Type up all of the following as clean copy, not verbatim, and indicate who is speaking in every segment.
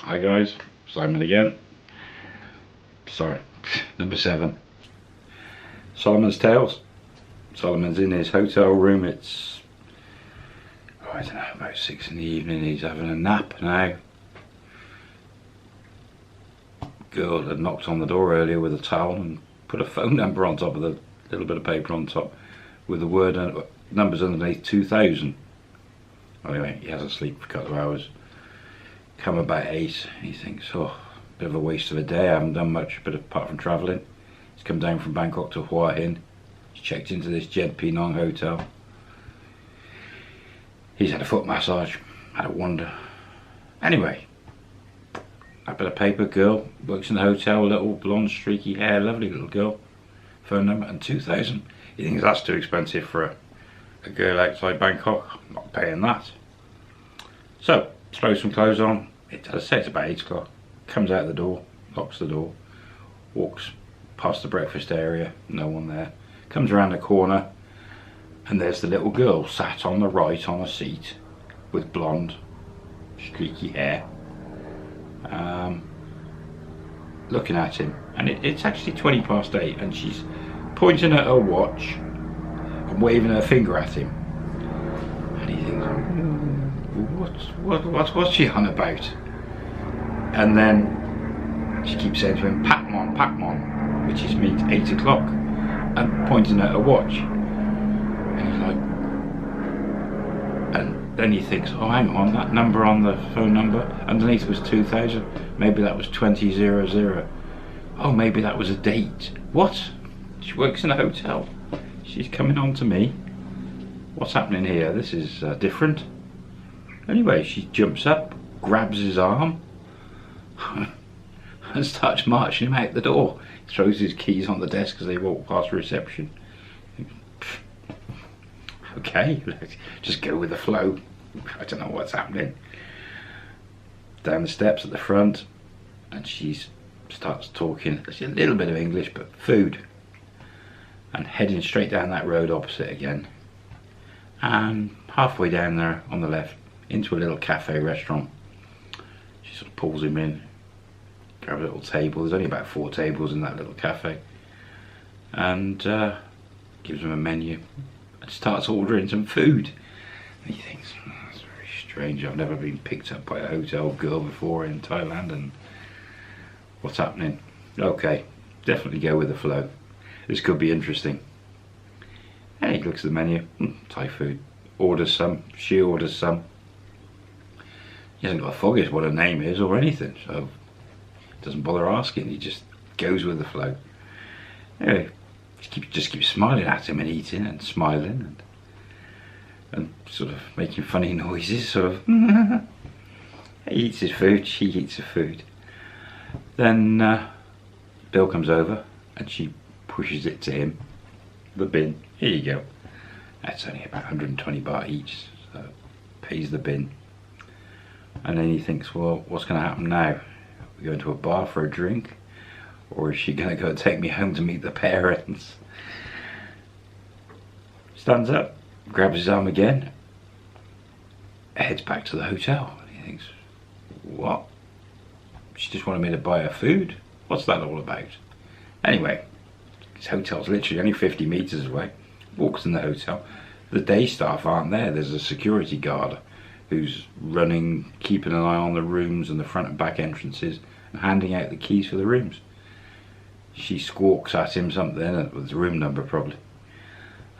Speaker 1: Hi guys, Simon again. Sorry, number 7. Solomon's Tales. Solomon's in his hotel room. It's, I don't know, about 6 in the evening. He's having a nap now. Girl had knocked on the door earlier with a towel and put a phone number on top of the little bit of paper on top with the word numbers underneath 2000. Anyway, he hasn't slept for a couple of hours. Come about 8, he thinks, oh, bit of a waste of a day. I haven't done much, but apart from travelling. He's come down from Bangkok to Hua Hin. He's checked into this Jed Penang hotel. He's had a foot massage, had a wander. Anyway, a bit of paper, girl, works in the hotel, little blonde streaky hair, lovely little girl. Phone number and 2000. He thinks that's too expensive for a girl outside Bangkok. I'm not paying that. So, throws some clothes on. As I say, it's about 8 o'clock. Comes out the door, locks the door, walks past the breakfast area, no one there. Comes around the corner and there's the little girl sat on the right on a seat with blonde, streaky hair, looking at him. And it's actually 20 past 8 and she's pointing at her watch and waving her finger at him. And he thinks, what's she on about? And then she keeps saying to him, Pakmon, which means 8 o'clock, and pointing at her watch. And he's like, and then he thinks, oh hang on, that number on the phone number underneath was 2000. Maybe that was 2000. Oh, maybe that was a date. What? She works in a hotel. She's coming on to me. What's happening here? This is different. Anyway, she jumps up, grabs his arm and starts marching him out the door. He throws his keys on the desk as they walk past reception. Okay, let's just go with the flow. I don't know what's happening. Down the steps at the front, and she starts talking a little bit of English, but food. And heading straight down that road opposite again. And halfway down there on the left, into a little cafe restaurant. She sort of pulls him in, grabs a little table. There's only about 4 tables in that little cafe, and gives him a menu and starts ordering some food. And he thinks, oh, that's very strange. I've never been picked up by a hotel girl before in Thailand, and what's happening? Okay, definitely go with the flow. This could be interesting. And he looks at the menu, Thai food. Orders some. She orders some. He hasn't got a foggiest what her name is or anything, so doesn't bother asking. He just goes with the flow. Anyway, just keeps smiling at him and eating and smiling and sort of making funny noises, sort of. He eats his food, she eats her food. Then Bill comes over and she pushes it to him. The bin. Here you go. That's only about 120 baht each, so pays the bin. And then he thinks, well, what's going to happen now? Are we going to a bar for a drink? Or is she going to go take me home to meet the parents? Stands up, grabs his arm again, heads back to the hotel. He thinks, what? She just wanted me to buy her food? What's that all about? Anyway, his hotel's literally only 50 metres away. Walks in the hotel. The day staff aren't there. There's a security guard who's running, keeping an eye on the rooms and the front and back entrances and handing out the keys for the rooms. She squawks at him something with the room number probably,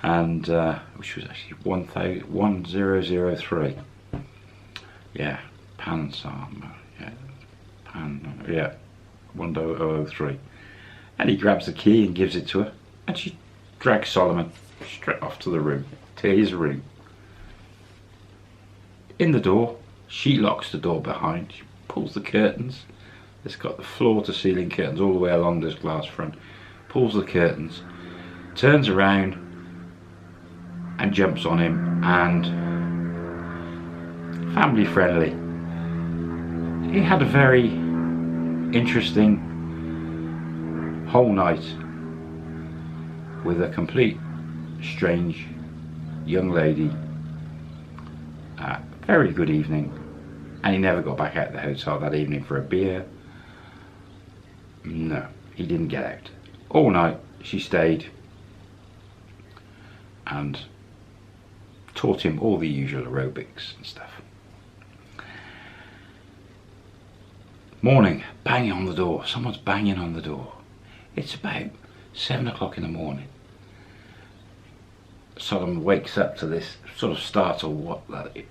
Speaker 1: and which was actually 1003. Yeah, Pansam. Yeah, 1003. And he grabs the key and gives it to her, and she drags Solomon straight off to the room, to his room. In the door, she locks the door behind. She pulls the curtains. It's got the floor to ceiling curtains all the way along this glass front. Pulls the curtains, turns around and jumps on him, and family friendly. He had a very interesting whole night with a complete strange young lady. Very good evening. And he never got back out of the hotel that evening for a beer. No, he didn't get out. All night she stayed and taught him all the usual aerobics and stuff. Morning, banging on the door. Someone's banging on the door. It's about 7 o'clock in the morning. Solomon wakes up to this sort of startled what that is,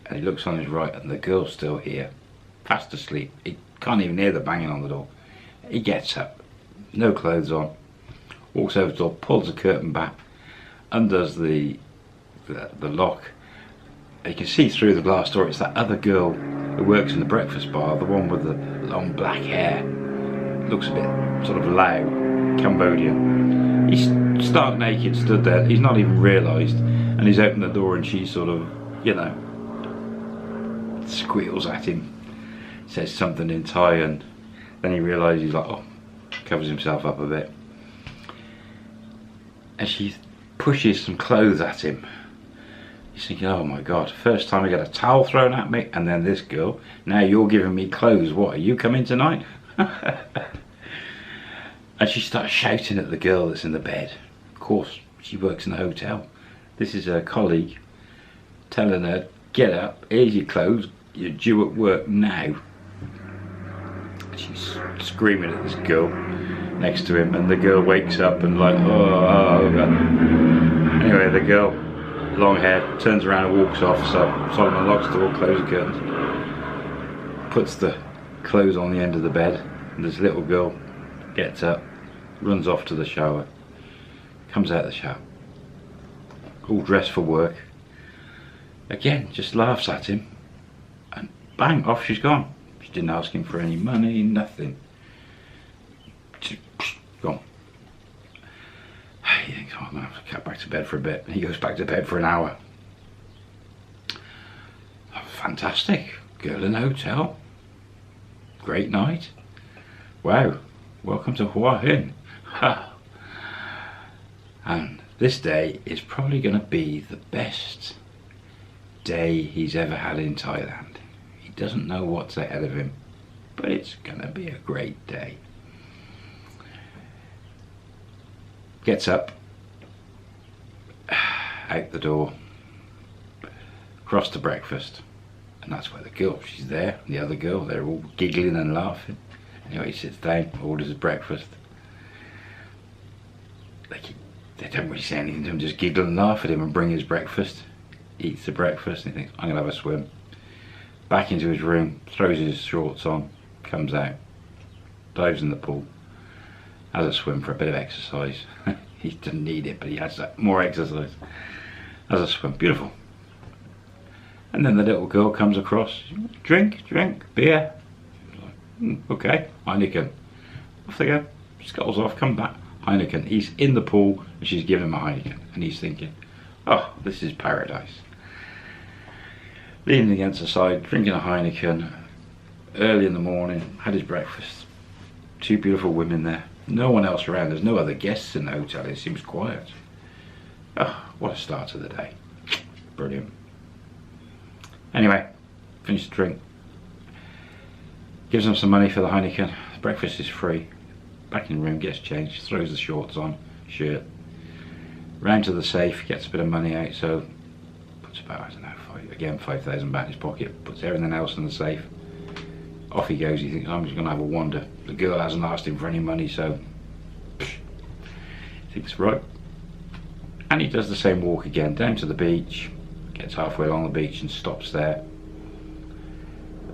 Speaker 1: and he looks on his right and the girl's still here, fast asleep. He can't even hear the banging on the door. He gets up, no clothes on, walks over to the door, pulls the curtain back, undoes the lock. You can see through the glass door it's that other girl who works in the breakfast bar, the one with the long black hair. Looks a bit sort of loud, Cambodian. He's stark naked, stood there. He's not even realised, and he's opened the door and she sort of, you know, squeals at him, says something in Thai, and then he realises, he's like, oh, covers himself up a bit, and she pushes some clothes at him. He's thinking, oh my god, first time I get a towel thrown at me, and then this girl, now you're giving me clothes, what, are you coming tonight? And she starts shouting at the girl that's in the bed. Of course, she works in the hotel. This is her colleague telling her, get up, here's your clothes, you're due at work now. She's screaming at this girl next to him, and the girl wakes up and like, oh god. Anyway, the girl, long hair, turns around and walks off, so Solomon locks the door, closes the curtains, puts the clothes on the end of the bed, and this little girl gets up, runs off to the shower, comes out of the shower, all dressed for work, again just laughs at him, and bang, off she's gone. She didn't ask him for any money, nothing. Just gone. He thinks, oh, I'm going to have to get back to bed for a bit. And he goes back to bed for an hour. Oh, fantastic. Girl in the hotel. Great night. Wow. Welcome to Hua Hin. And this day is probably going to be the best day he's ever had in Thailand. He doesn't know what's ahead of him, but it's going to be a great day. Gets up, out the door, across to breakfast, and that's where the girl, she's there, and the other girl, they're all giggling and laughing. Anyway, he sits down, orders his breakfast. They don't really say anything to him, just giggle and laugh at him and bring his breakfast. Eats the breakfast and he thinks, I'm going to have a swim. Back into his room, throws his shorts on, comes out, dives in the pool, has a swim for a bit of exercise. He doesn't need it, but he has more exercise. Has a swim, beautiful. And then the little girl comes across, drink, beer. Okay, Heineken. Off they go, scuttles off, come back, Heineken. He's in the pool and she's giving him a Heineken, and he's thinking, oh, this is paradise. Leaning against the side, drinking a Heineken, early in the morning, had his breakfast. Two beautiful women there, no one else around, there's no other guests in the hotel, it seems quiet. Oh, what a start to the day. Brilliant. Anyway, finished the drink. Gives him some money for the Heineken. Breakfast is free. Back in the room, gets changed, throws the shorts on, shirt. Round to the safe, gets a bit of money out, so puts about, I don't know, 5,000 back in his pocket, puts everything else in the safe. Off he goes, he thinks, I'm just going to have a wander. The girl hasn't asked him for any money, so he thinks, right. And he does the same walk again, down to the beach, gets halfway along the beach and stops there.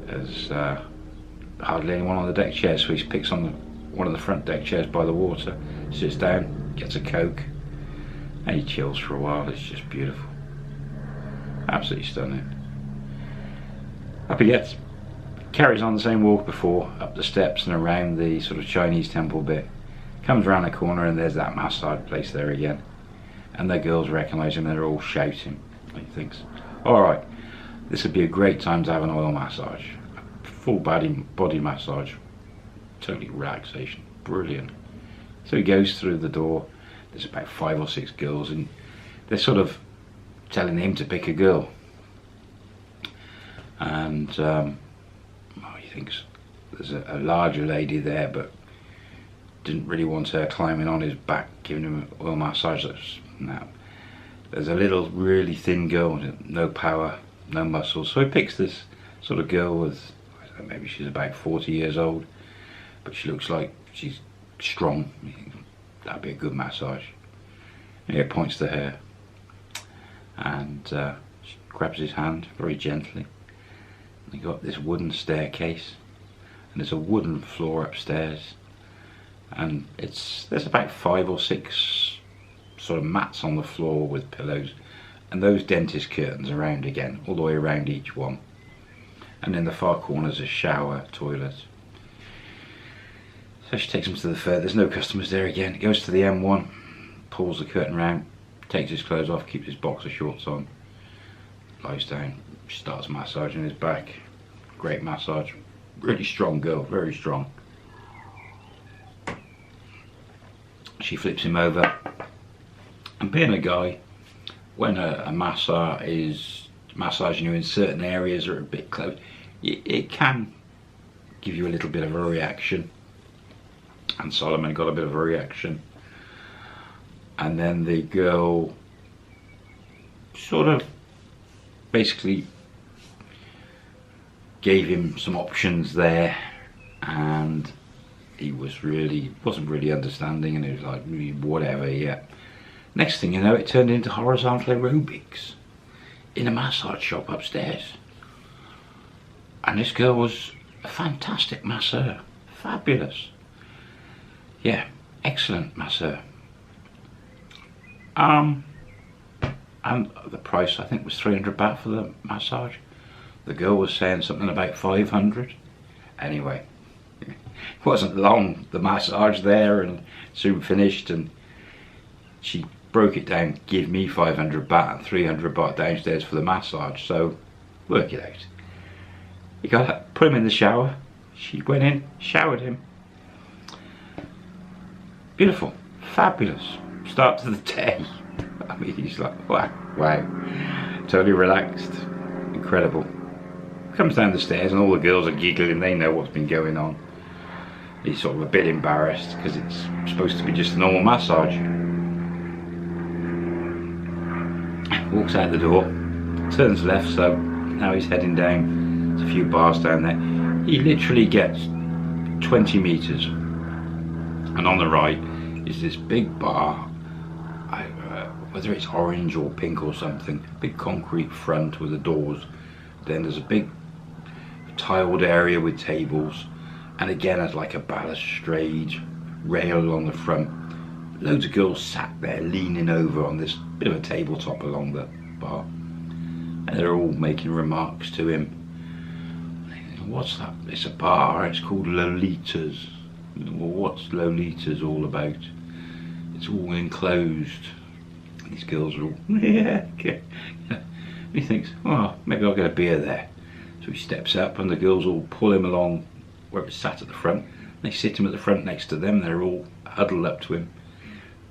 Speaker 1: There's hardly anyone on the deck chair, so he picks on one of the front deck chairs by the water, sits down, gets a Coke, and he chills for a while. It's just beautiful. Absolutely stunning. Up he gets. Carries on the same walk before, up the steps and around the sort of Chinese temple bit. Comes around the corner and there's that massage place there again. And the girls recognise him and they're all shouting. And he thinks, alright, this would be a great time to have an oil massage. A full body massage. Totally relaxation. Brilliant. So he goes through the door. There's about 5 or 6 girls and they're sort of telling him to pick a girl. and well, he thinks there's a larger lady there, but didn't really want her climbing on his back, giving him an oil massage. No. There's a little really thin girl, no power, no muscle, so he picks this sort of girl with, I don't know, maybe she's about 40 years old, but she looks like she's strong. That'd be a good massage. And he points to her, and she grabs his hand very gently. They got this wooden staircase, and there's a wooden floor upstairs, and there's about 5 or 6 sort of mats on the floor with pillows, and those dentist curtains around again, all the way around each one. And in the far corner is a shower, toilet. So she takes him to the fair. There's no customers there again. He goes to the M1, pulls the curtain round, takes his clothes off, keeps his boxer shorts on, lies down, starts massaging his back. Great massage. Really strong girl, very strong. She flips him over, and being a guy, when a masseur is massaging you in certain areas or a bit close, it can give you a little bit of a reaction, and Solomon got a bit of a reaction. And then the girl sort of basically gave him some options there, and he wasn't really understanding, and he was like, whatever, yeah. Next thing you know, it turned into horizontal aerobics in a massage shop upstairs. And this girl was a fantastic masseur, fabulous. Yeah, excellent masseur. And the price, I think, was 300 baht for the massage. The girl was saying something about 500. Anyway, it wasn't long, the massage there, and soon finished, and she broke it down, give me 500 baht and 300 baht downstairs for the massage, so work it out. You got put him in the shower, she went in, showered him. Beautiful, fabulous start to the day. I mean, he's like, wow, totally relaxed, incredible. Comes down the stairs and all the girls are giggling, they know what's been going on. He's sort of a bit embarrassed because it's supposed to be just a normal massage. Walks out the door, turns left, so now he's heading down. There's a few bars down there. He literally gets 20 meters, and on the right is this big bar, whether it's orange or pink or something, big concrete front with the doors. Then there's a big tiled area with tables, and again there's like a balustrade rail along the front. Loads of girls sat there leaning over on this bit of a tabletop along the bar, and they're all making remarks to him. What's that? It's a bar, it's called Lolita's. Well, what's Lolita's all about? It's all enclosed. These girls are all, yeah, okay. He thinks, oh, maybe I'll get a beer there. So he steps up, and the girls all pull him along where it's sat at the front. They sit him at the front next to them. They're all huddled up to him.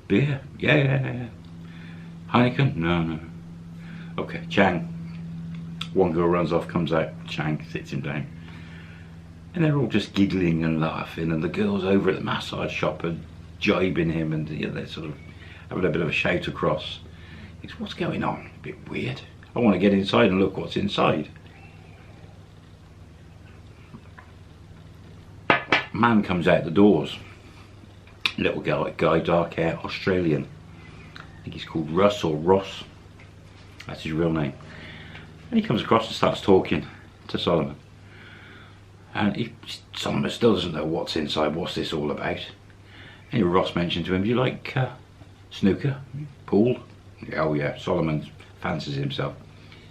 Speaker 1: Beer? Yeah. Heineken? No. Okay, Chang. One girl runs off, comes out. Chang sits him down. And they're all just giggling and laughing, and the girls over at the massage shop are jibing him, and they're sort of having a bit of a shout across. He thinks, what's going on? A bit weird. I want to get inside and look what's inside. Man comes out the doors. Little guy, dark hair, Australian. I think he's called Russ or Ross. That's his real name. And he comes across and starts talking to Solomon. And Solomon still doesn't know what's inside, what's this all about. And Ross mentioned to him, do you like snooker, pool? Oh yeah, Solomon fancies himself.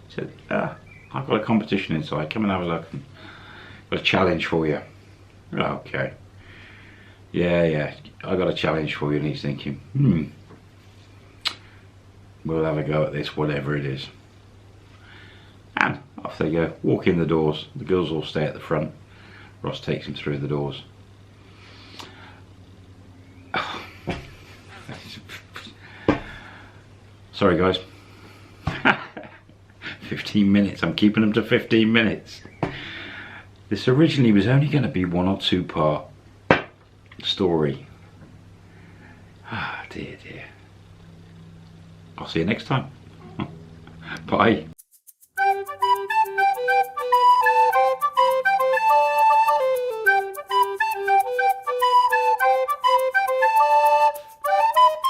Speaker 1: He said, I've got a competition inside, come and have a look. I've got a challenge for you. Okay. Yeah, I got a challenge for you. And he's thinking, we'll have a go at this, whatever it is. And off they go, walk in the doors. The girls all stay at the front. Ross takes him through the doors. Sorry guys. 15 minutes. I'm keeping them to 15 minutes. This originally was only going to be 1 or 2 part story. Ah, dear, dear. I'll see you next time. Bye.